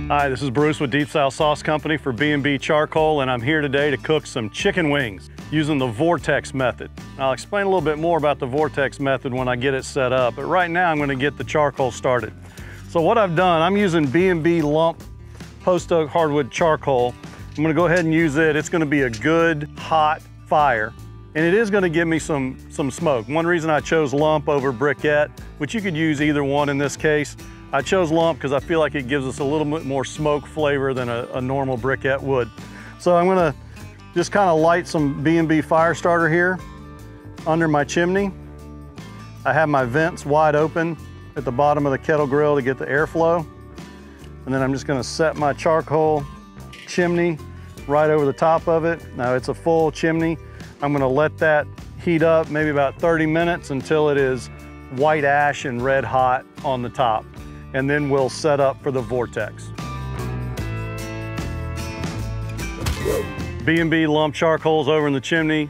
Hi, this is Bruce with Deep South Sauce Company for B&B Charcoal, and I'm here today to cook some chicken wings using the Vortex method. I'll explain a little bit more about the Vortex method when I get it set up, but right now I'm going to get the charcoal started. So what I've done, I'm using B&B Lump Post Oak Hardwood Charcoal. I'm going to go ahead and use it. It's going to be a good hot fire, and it is going to give me some smoke. One reason I chose Lump over briquette, which you could use either one in this case. I chose Lump because I feel like it gives us a little bit more smoke flavor than a normal briquette would. So I'm gonna just kind of light some B&B fire starter here under my chimney. I have my vents wide open at the bottom of the kettle grill to get the airflow. And then I'm just gonna set my charcoal chimney right over the top of it. Now it's a full chimney. I'm gonna let that heat up maybe about 30 minutes until it is white ash and red hot on the top. And then we'll set up for the Vortex. B&B Lump Charcoal's over in the chimney,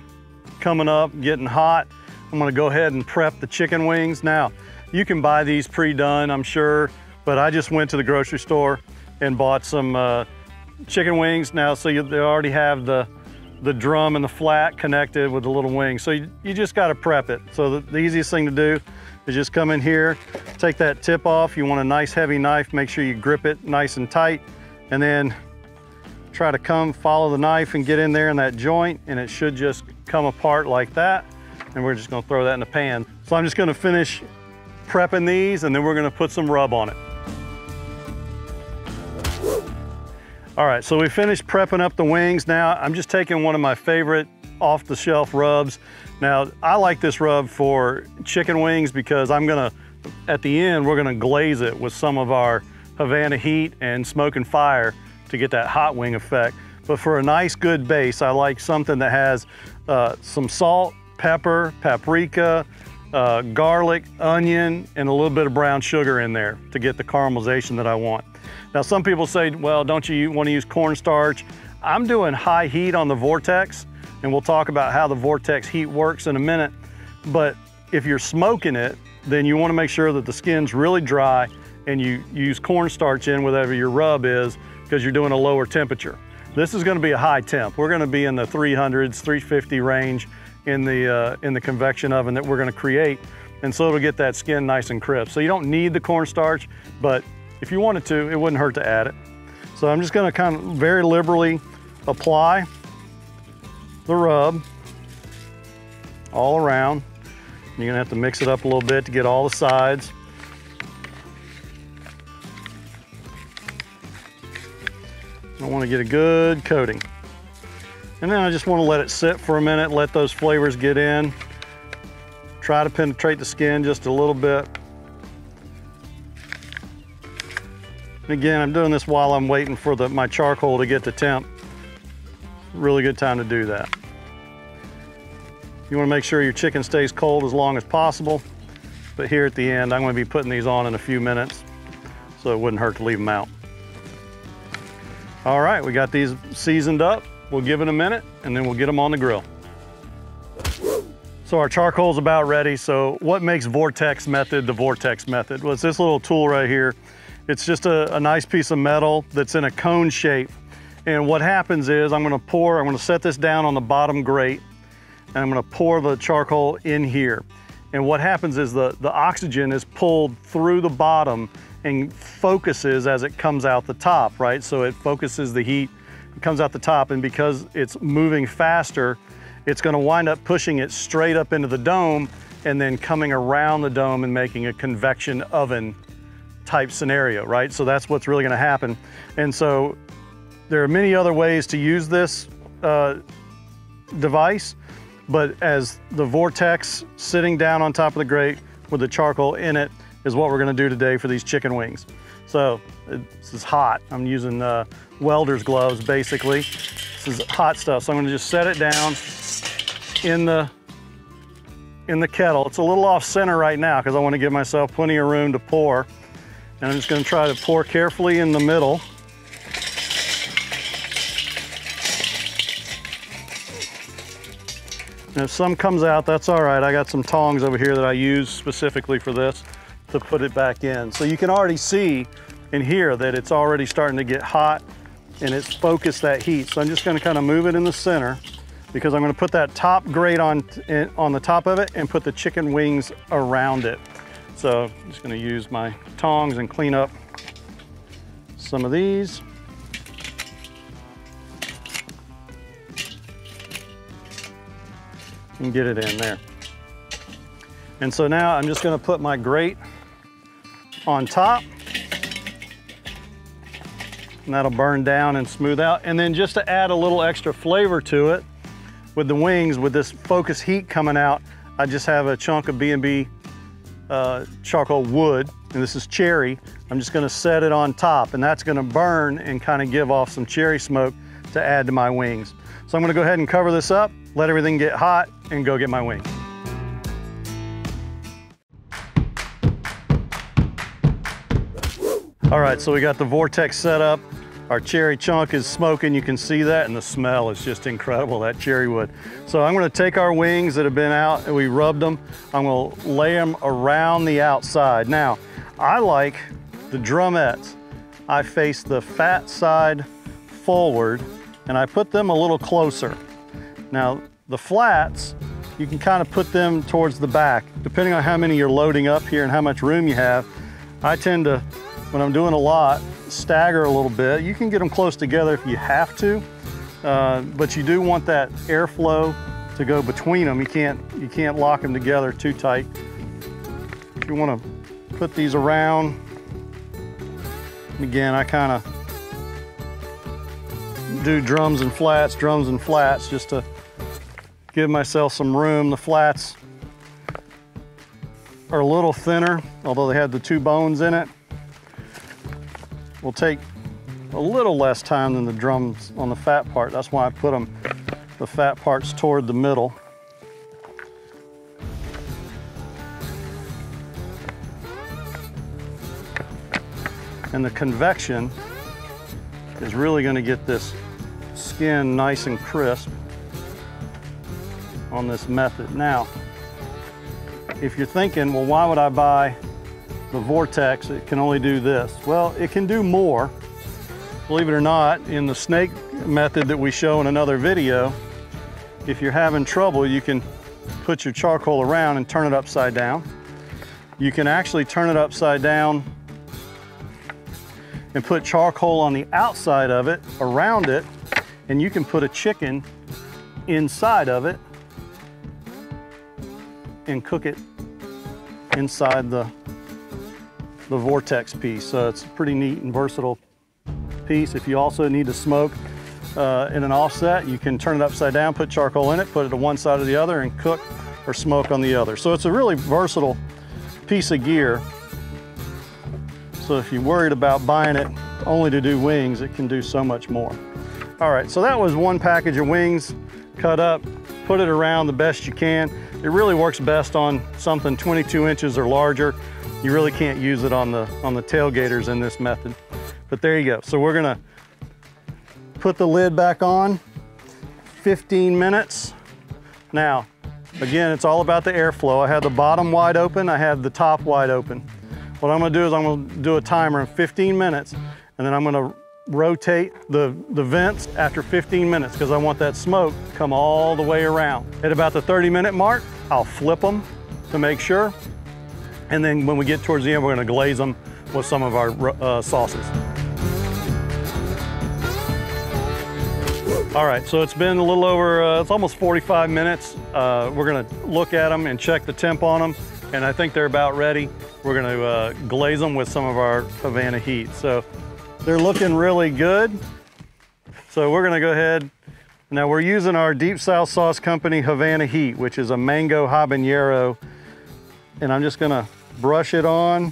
coming up, getting hot. I'm gonna go ahead and prep the chicken wings. Now, you can buy these pre-done, I'm sure, but I just went to the grocery store and bought some chicken wings. Now, so they already have the drum and the flat connected with the little wing. So you just gotta prep it. So the easiest thing to do is just come in here, take that tip off. You want a nice heavy knife, make sure you grip it nice and tight, and then try to follow the knife and get in there in that joint, and it should just come apart like that. And we're just gonna throw that in the pan. So I'm just gonna finish prepping these, and then we're gonna put some rub on it. All right, so we finished prepping up the wings. Now I'm just taking one of my favorite off-the-shelf rubs. Now, I like this rub for chicken wings because at the end, we're gonna glaze it with some of our Havana heat and smoke and fire to get that hot wing effect. But for a nice, good base, I like something that has some salt, pepper, paprika, garlic, onion, and a little bit of brown sugar in there to get the caramelization that I want. Now, some people say, well, don't you want to use cornstarch? I'm doing high heat on the Vortex, and we'll talk about how the Vortex heat works in a minute. But if you're smoking it, then you want to make sure that the skin's really dry and you use cornstarch in whatever your rub is because you're doing a lower temperature. This is going to be a high temp. We're going to be in the 300s, 350 range in the convection oven that we're going to create. And so it'll get that skin nice and crisp. So you don't need the cornstarch, but if you wanted to, it wouldn't hurt to add it. So I'm just going to kind of very liberally apply the rub all around. You're gonna have to mix it up a little bit to get all the sides. I want to get a good coating. And then I just want to let it sit for a minute, let those flavors get in. Try to penetrate the skin just a little bit. And again, I'm doing this while I'm waiting for my charcoal to get to temp. Really good time to do that. You want to make sure your chicken stays cold as long as possible. But here at the end, I'm going to be putting these on in a few minutes, so it wouldn't hurt to leave them out. All right, we got these seasoned up. We'll give it a minute, and then we'll get them on the grill. So our charcoal's about ready. So what makes Vortex method the Vortex method? Well, it's this little tool right here. It's just a nice piece of metal that's in a cone shape. And what happens is I'm gonna set this down on the bottom grate, and I'm gonna pour the charcoal in here. And what happens is the oxygen is pulled through the bottom and focuses as it comes out the top, right? So it focuses the heat, it comes out the top, and because it's moving faster, it's gonna wind up pushing it straight up into the dome and then coming around the dome and making a convection oven type scenario, right? So that's what's really gonna happen. And so there are many other ways to use this device, but as the Vortex sitting down on top of the grate with the charcoal in it is what we're gonna do today for these chicken wings. So this is hot. I'm using welder's gloves basically. This is hot stuff. So I'm gonna just set it down in the kettle. It's a little off center right now because I wanna give myself plenty of room to pour. And I'm just gonna try to pour carefully in the middle. And if some comes out, that's all right. I got some tongs over here that I use specifically for this to put it back in. So you can already see in here that it's already starting to get hot and it's focused that heat. So I'm just gonna kind of move it in the center because I'm gonna put that top grate on the top of it and put the chicken wings around it. So I'm just gonna use my tongs and clean up some of these. And get it in there. And so now I'm just gonna put my grate on top, and that'll burn down and smooth out. And then just to add a little extra flavor to it, with the wings, with this focus heat coming out, I just have a chunk of B&B charcoal wood, and this is cherry. I'm just gonna set it on top, and that's gonna burn and kind of give off some cherry smoke to add to my wings. So I'm gonna go ahead and cover this up, let everything get hot, and go get my wings. All right, so we got the Vortex set up. Our cherry chunk is smoking, you can see that, and the smell is just incredible, that cherry wood. So I'm gonna take our wings that have been out and we rubbed them, I'm gonna lay them around the outside. Now, I like the drumettes. I face the fat side forward and I put them a little closer. Now, the flats, you can kind of put them towards the back. Depending on how many you're loading up here and how much room you have, I tend to, when I'm doing a lot, stagger a little bit. You can get them close together if you have to, but you do want that airflow to go between them. You can't lock them together too tight. If you want to put these around, again, I kind of do drums and flats, just to give myself some room. The flats are a little thinner, although they have the two bones in it. Will take a little less time than the drums on the fat part. That's why I put them, the fat parts toward the middle. And the convection is really going to get this skin nice and crisp on this method. Now, if you're thinking, well, why would I buy the Vortex? It can only do this. Well, it can do more. Believe it or not, in the snake method that we show in another video, if you're having trouble, you can put your charcoal around and turn it upside down. You can actually turn it upside down and put charcoal on the outside of it, around it, and you can put a chicken inside of it and cook it inside the Vortex piece. So it's a pretty neat and versatile piece. If you also need to smoke in an offset, you can turn it upside down, put charcoal in it, put it to one side or the other, and cook or smoke on the other. So it's a really versatile piece of gear. So if you're worried about buying it only to do wings, it can do so much more. All right, so that was one package of wings cut up. Put it around the best you can. It really works best on something 22 inches or larger. You really can't use it on the tailgaters in this method. But there you go. So we're gonna put the lid back on, 15 minutes. Now, again, it's all about the airflow. I have the bottom wide open, I have the top wide open. What I'm gonna do is I'm gonna do a timer in 15 minutes, and then I'm gonna rotate the vents after 15 minutes because I want that smoke to come all the way around. At about the 30-minute mark, I'll flip them to make sure. And then when we get towards the end, we're gonna glaze them with some of our sauces. All right, so it's been a little over, it's almost 45 minutes. We're gonna look at them and check the temp on them, and I think they're about ready. We're gonna glaze them with some of our Havana heat. So they're looking really good. So we're gonna go ahead. Now we're using our Deep South Sauce Company Havana heat, which is a mango habanero. And I'm just gonna brush it on.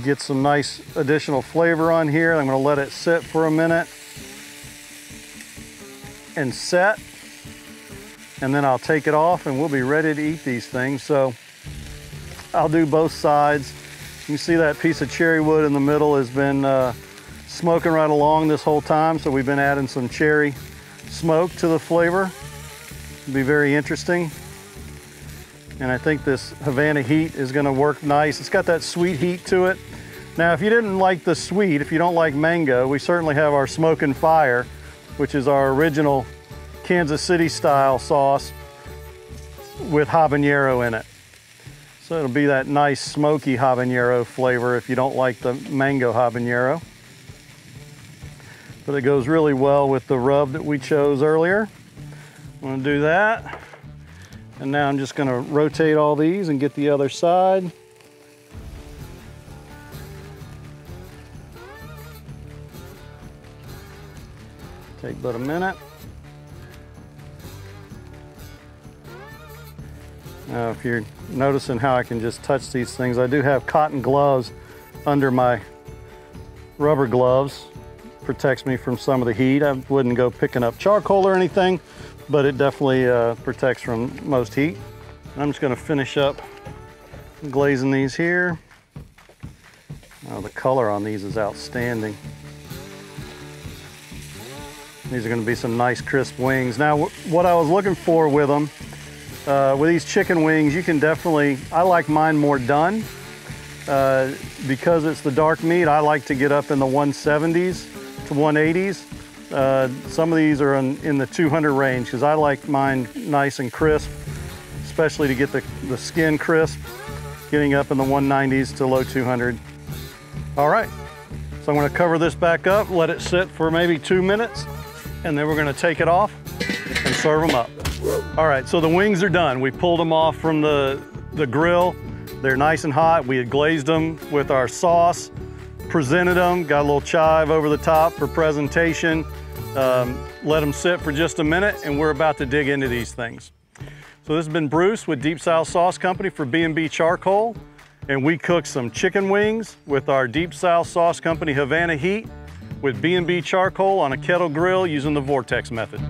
Get some nice additional flavor on here. I'm gonna let it sit for a minute and set. And then I'll take it off and we'll be ready to eat these things. So I'll do both sides. You see that piece of cherry wood in the middle has been smoking right along this whole time. So we've been adding some cherry smoke to the flavor. It'll be very interesting. And I think this Havana heat is gonna work nice. It's got that sweet heat to it. Now, if you didn't like the sweet, if you don't like mango, we certainly have our Smoke and Fire, which is our original Kansas City style sauce with habanero in it. So it'll be that nice smoky habanero flavor if you don't like the mango habanero. But it goes really well with the rub that we chose earlier. I'm gonna do that. And now I'm just gonna rotate all these and get the other side. Take but a minute. Now, if you're noticing how I can just touch these things, I do have cotton gloves under my rubber gloves. Protects me from some of the heat. I wouldn't go picking up charcoal or anything, but it definitely protects from most heat. I'm just gonna finish up glazing these here. Oh, the color on these is outstanding. These are gonna be some nice crisp wings. Now, what I was looking for with them, with these chicken wings, you can definitely, I like mine more done. Because it's the dark meat, I like to get up in the 170s to 180s. Some of these are in the 200 range because I like mine nice and crisp, especially to get the skin crisp, getting up in the 190s to low 200. All right, so I'm gonna cover this back up, let it sit for maybe 2 minutes, and then we're gonna take it off and serve them up. All right, so the wings are done. We pulled them off from the grill. They're nice and hot. We had glazed them with our sauce, presented them, got a little chive over the top for presentation, let them sit for just a minute, and we're about to dig into these things. So this has been Bruce with Deep South Sauce Company for B&B Charcoal, and we cooked some chicken wings with our Deep South Sauce Company Havana heat with B&B Charcoal on a kettle grill using the Vortex method.